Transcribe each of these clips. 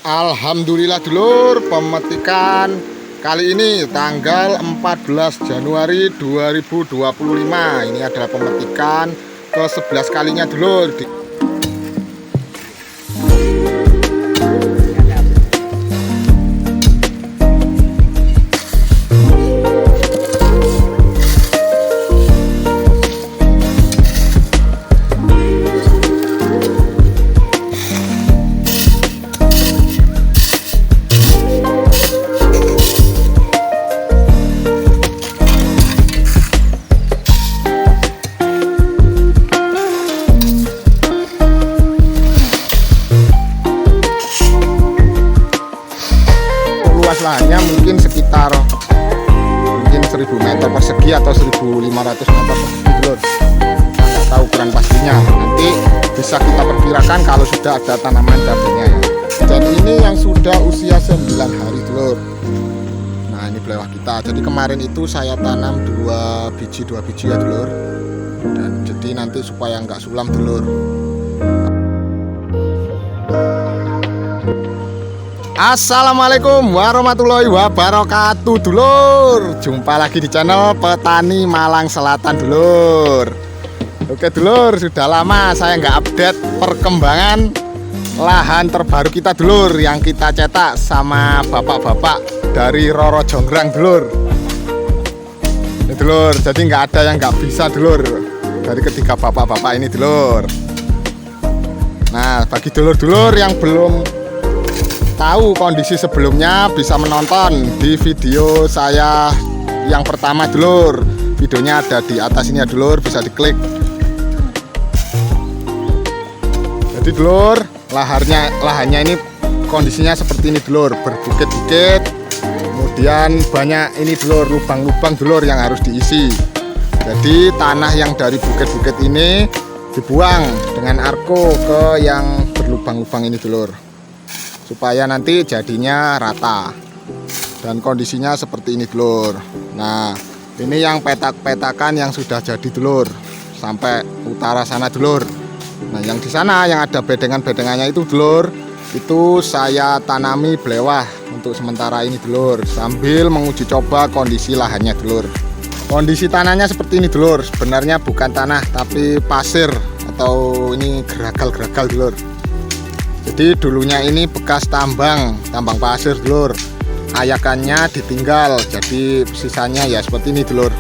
Alhamdulillah dulur, pemetikan kali ini tanggal 14 Januari 2025. Ini adalah pemetikan ke-11 kalinya dulur. Lahannya mungkin sekitar 1000 meter persegi atau 1500 meter persegi dulur. Saya nggak tahu ukuran pastinya, nanti bisa kita perkirakan kalau sudah ada tanaman cabenya ya. Dan ini yang sudah usia 9 hari dulur. Nah ini belewah kita. Jadi kemarin itu saya tanam 2 biji ya dulur. Dan jadi nanti supaya nggak sulam dulur. Assalamualaikum warahmatullahi wabarakatuh dulur. Jumpa lagi di channel Petani Malang Selatan dulur. Oke dulur, sudah lama saya nggak update perkembangan lahan terbaru kita dulur, yang kita cetak sama bapak-bapak dari Roro Jonggrang dulur. Ini dulur, jadi nggak ada yang nggak bisa dulur dari ketiga bapak-bapak ini dulur. Nah bagi dulur-dulur yang belum tahu kondisi sebelumnya, bisa menonton di video saya yang pertama dulur. Videonya ada di atas ini ya dulur, bisa diklik. Jadi dulur, lahannya ini kondisinya seperti ini dulur, berbukit-bukit. Kemudian banyak ini dulur, lubang-lubang dulur yang harus diisi. Jadi tanah yang dari bukit-bukit ini dibuang dengan arko ke yang berlubang-lubang ini dulur, supaya nanti jadinya rata. Dan kondisinya seperti ini dulur. Nah ini yang petak-petakan yang sudah jadi dulur sampai utara sana dulur. Nah yang di sana yang ada bedengan-bedengannya itu dulur, itu saya tanami belewah untuk sementara ini dulur, sambil menguji coba kondisi lahannya dulur. Kondisi tanahnya seperti ini dulur, sebenarnya bukan tanah tapi pasir atau ini geragal-geragal dulur. Jadi dulunya ini bekas tambang pasir dulur, ayakannya ditinggal, jadi sisanya ya seperti ini dulur.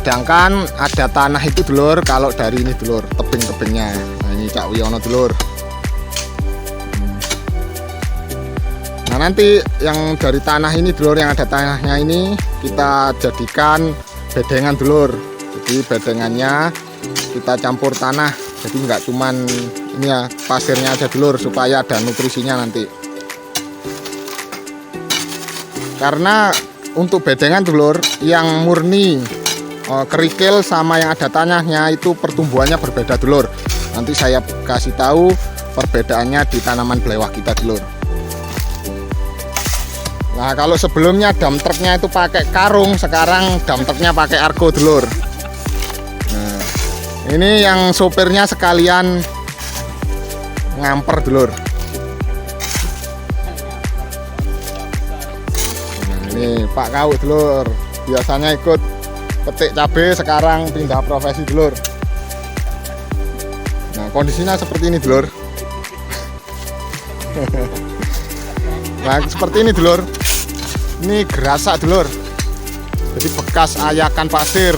Sedangkan ada tanah itu dulur, kalau dari ini dulur, tebing-tebingnya. Nah ini Cak Wiono dulur. Nah nanti yang dari tanah ini dulur, yang ada tanahnya ini kita jadikan bedengan dulur. Jadi bedengannya kita campur tanah, jadi nggak cuman ini ya pasirnya aja dulur, supaya ada nutrisinya nanti. Karena untuk bedengan dulur yang murni kerikil sama yang ada tanahnya itu pertumbuhannya berbeda dulur. Nanti saya kasih tahu perbedaannya di tanaman belewah kita dulur. Nah kalau sebelumnya dump truknya itu pakai karung, sekarang dump truknya pakai argo dulur. Nah ini yang sopirnya sekalian ngamper dulur. Nah, ini Pak Kau dulur, biasanya ikut petik cabai, sekarang pindah profesi dulur. Nah kondisinya seperti ini dulur. Nah seperti ini dulur, ini gerasak dulur, jadi bekas ayakan pasir,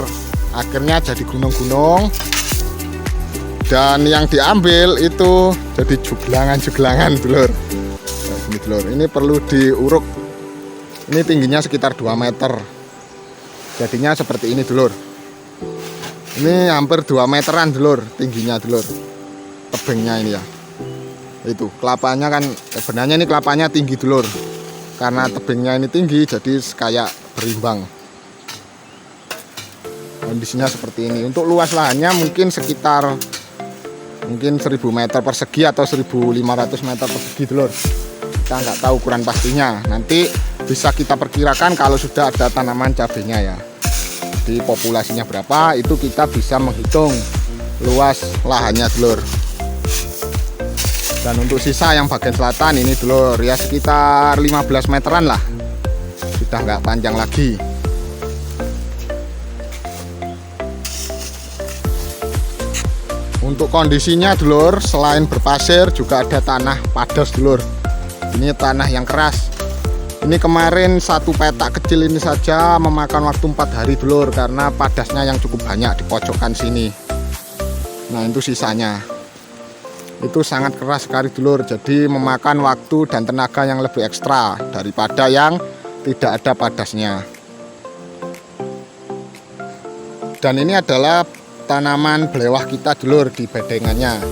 akhirnya jadi gunung-gunung. Dan yang diambil itu jadi juglangan dulur. Nah, ini dulur, ini perlu diuruk. Ini tingginya sekitar 2 meter. Jadinya seperti ini dulur. Ini hampir 2 meteran dulur tingginya dulur. Tebingnya ini ya. Itu kelapanya kan, sebenarnya ini kelapanya tinggi dulur. Karena tebingnya ini tinggi, jadi kayak berimbang. Kondisinya seperti ini. Untuk luas lahannya mungkin sekitar 1000 meter persegi atau 1500 meter persegi dulur. Kita nggak tahu ukuran pastinya, nanti bisa kita perkirakan kalau sudah ada tanaman cabenya ya. Jadi populasinya berapa itu kita bisa menghitung luas lahannya dulur. Dan untuk sisa yang bagian selatan ini dulur ya sekitar 15 meteran lah, sudah nggak panjang lagi. Untuk kondisinya dulur, selain berpasir juga ada tanah padas dulur. Ini tanah yang keras. Ini kemarin satu petak kecil ini saja memakan waktu 4 hari dulur, karena padasnya yang cukup banyak di pojokan sini. Nah itu sisanya. Itu sangat keras sekali dulur, jadi memakan waktu dan tenaga yang lebih ekstra daripada yang tidak ada padasnya. Dan ini adalah tanaman belewah kita dulur di bedengannya.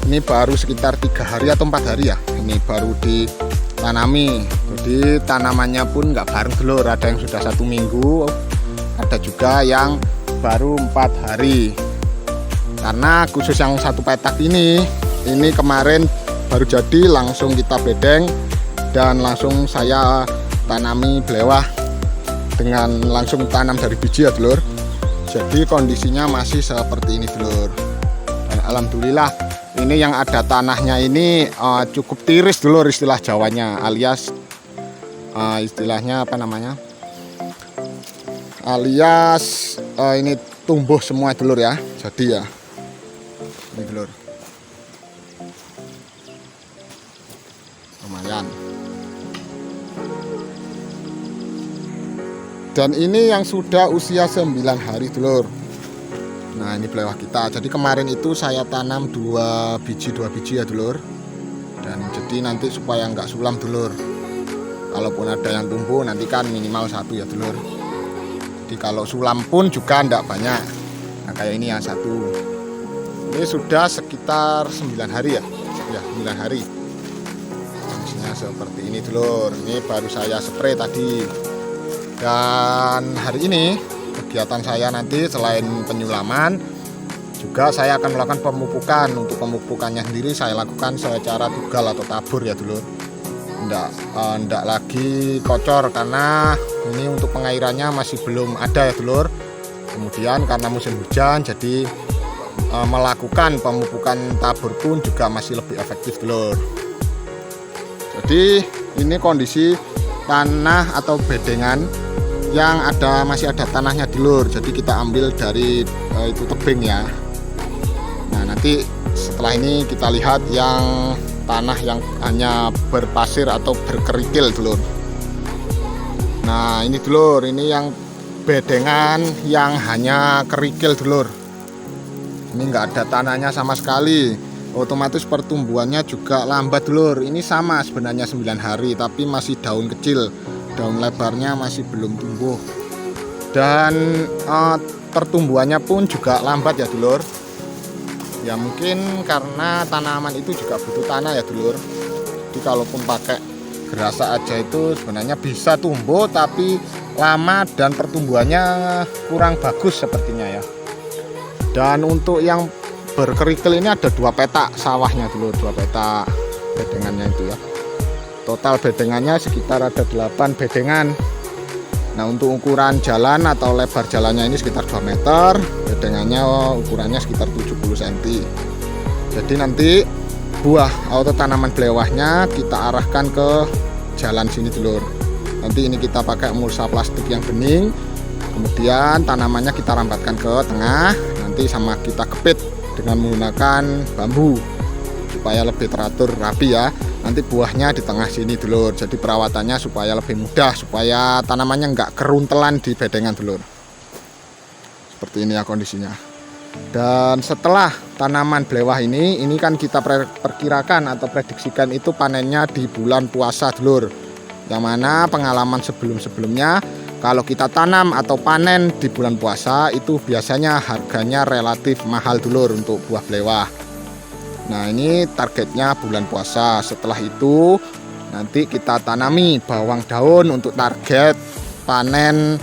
Ini baru sekitar 3 hari atau 4 hari ya, ini baru ditanami. Jadi tanamannya pun nggak bareng dulur, ada yang sudah 1 minggu, ada juga yang baru 4 hari. Karena khusus yang satu petak ini kemarin baru jadi, langsung kita bedeng dan langsung saya tanami belewah dengan langsung tanam dari biji ya dulur. Jadi kondisinya masih seperti ini dulur. Dan alhamdulillah ini yang ada tanahnya ini cukup tiris dulur istilah Jawanya, alias istilahnya apa namanya? Alias ini tumbuh semua dulur ya. Jadi ya ini dulur. Lumayan. Dan ini yang sudah usia 9 hari dulur. Nah ini belewah kita. Jadi kemarin itu saya tanam 2 biji ya dulur. Dan jadi nanti supaya nggak sulam dulur, kalaupun ada yang tumbuh nanti kan minimal 1 ya dulur. Jadi kalau sulam pun juga nggak banyak. Nah kayak ini yang 1. Ini sudah sekitar 9 hari ya. Ya 9 hari. Kondisinya seperti ini dulur. Ini baru saya spray tadi. Dan hari ini kegiatan saya nanti selain penyulaman juga saya akan melakukan pemupukan. Untuk pemupukannya sendiri saya lakukan secara tugal atau tabur ya dulur. Ndak lagi kocor karena ini untuk pengairannya masih belum ada ya dulur. Kemudian karena musim hujan jadi melakukan pemupukan tabur pun juga masih lebih efektif dulur. Jadi ini kondisi tanah atau bedengan yang masih ada tanahnya dulur. Jadi kita ambil dari itu tebing ya. Nah nanti setelah ini kita lihat yang tanah yang hanya berpasir atau berkerikil dulur. Nah ini dulur, ini yang bedengan yang hanya kerikil dulur. Ini nggak ada tanahnya sama sekali. Otomatis pertumbuhannya juga lambat dulur. Ini sama sebenarnya 9 hari tapi masih daun kecil. Daun lebarnya masih belum tumbuh. Dan pertumbuhannya pun juga lambat ya dulur. Ya mungkin karena tanaman itu juga butuh tanah ya dulur. Jadi kalaupun pakai gerasa aja itu sebenarnya bisa tumbuh, tapi lama dan pertumbuhannya kurang bagus sepertinya ya. Dan untuk yang berkerikil ini ada 2 petak sawahnya dulur, 2 petak bedengannya itu ya. Total bedengannya sekitar ada 8 bedengan. Nah untuk ukuran jalan atau lebar jalannya ini sekitar 2 meter, bedengannya ukurannya sekitar 70 cm. Jadi nanti buah atau tanaman belewahnya kita arahkan ke jalan sini dulur. Nanti ini kita pakai mulsa plastik yang bening, kemudian tanamannya kita rambatkan ke tengah, nanti sama kita kepit dengan menggunakan bambu supaya lebih teratur rapi ya. Nanti buahnya di tengah sini dulur, jadi perawatannya supaya lebih mudah, supaya tanamannya nggak keruntelan di bedengan dulur. Seperti ini ya kondisinya. Dan setelah tanaman belewah ini kan kita perkirakan atau prediksikan itu panennya di bulan puasa dulur. Yang mana pengalaman sebelum-sebelumnya kalau kita tanam atau panen di bulan puasa itu biasanya harganya relatif mahal dulur untuk buah belewah. Nah ini targetnya bulan puasa. Setelah itu nanti kita tanami bawang daun untuk target panen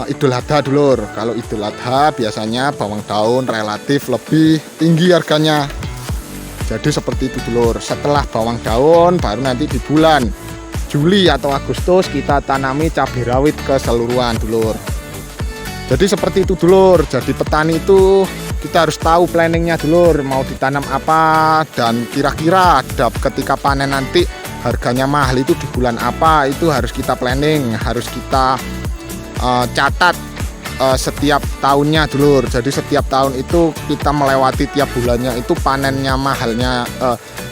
Idul Adha dulur. Kalau Idul Adha biasanya bawang daun relatif lebih tinggi harganya. Jadi seperti itu dulur. Setelah bawang daun baru nanti di bulan Juli atau Agustus kita tanami cabai rawit keseluruhan dulur. Jadi seperti itu dulur. Jadi petani itu kita harus tahu planningnya dulur, mau ditanam apa, dan kira-kira ketika panen nanti harganya mahal itu di bulan apa, itu harus kita planning, harus kita catat setiap tahunnya dulur. Jadi setiap tahun itu kita melewati tiap bulannya itu panennya mahalnya,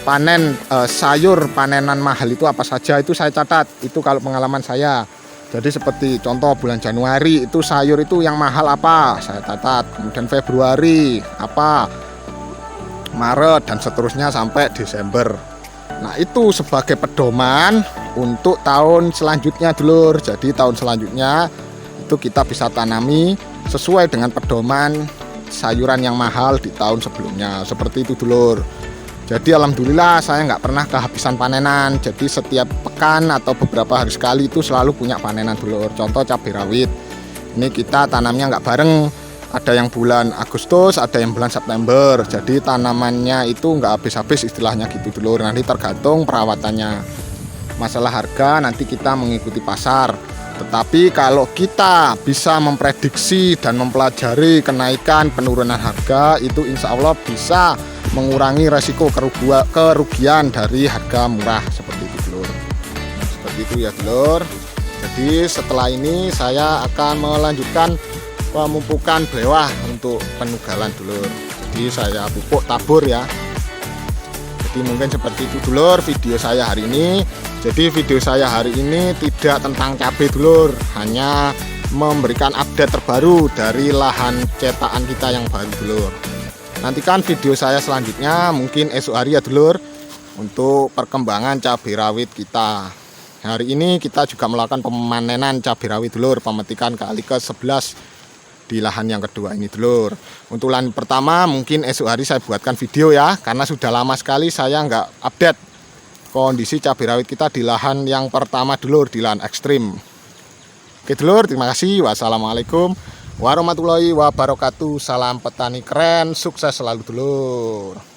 panen sayur panenan mahal itu apa saja, itu saya catat. Itu kalau pengalaman saya. Jadi seperti contoh bulan Januari itu sayur itu yang mahal apa, saya catat. Kemudian Februari apa, Maret, dan seterusnya sampai Desember. Nah itu sebagai pedoman untuk tahun selanjutnya dulur. Jadi tahun selanjutnya itu kita bisa tanami sesuai dengan pedoman sayuran yang mahal di tahun sebelumnya. Seperti itu dulur. Jadi alhamdulillah saya nggak pernah kehabisan panenan. Jadi setiap pekan atau beberapa hari sekali itu selalu punya panenan dulur. Contoh cabai rawit, ini kita tanamnya nggak bareng, ada yang bulan Agustus, ada yang bulan September. Jadi tanamannya itu nggak habis-habis istilahnya gitu dulur. Nanti tergantung perawatannya. Masalah harga nanti kita mengikuti pasar. Tetapi kalau kita bisa memprediksi dan mempelajari kenaikan penurunan harga, itu insya Allah bisa mengurangi resiko kerugian dari harga murah seperti itu dulur. Seperti itu ya dulur. Jadi setelah ini saya akan melanjutkan pemupukan bawah untuk penugalan dulur. Jadi saya pupuk tabur ya. Jadi mungkin seperti itu dulur video saya hari ini. Jadi video saya hari ini tidak tentang cabai dulur, hanya memberikan update terbaru dari lahan cetakan kita yang baru dulur. Nantikan video saya selanjutnya mungkin esok hari ya dulur, untuk perkembangan cabai rawit kita. Hari ini kita juga melakukan pemanenan cabai rawit dulur, pemetikan kali ke-11 di lahan yang kedua ini dulur. Untuk lahan pertama mungkin esok hari saya buatkan video ya, karena sudah lama sekali saya nggak update kondisi cabai rawit kita di lahan yang pertama dulur, di lahan ekstrim. Oke dulur, terima kasih. Wassalamualaikum warahmatullahi wabarakatuh. Salam petani keren, sukses selalu dulur.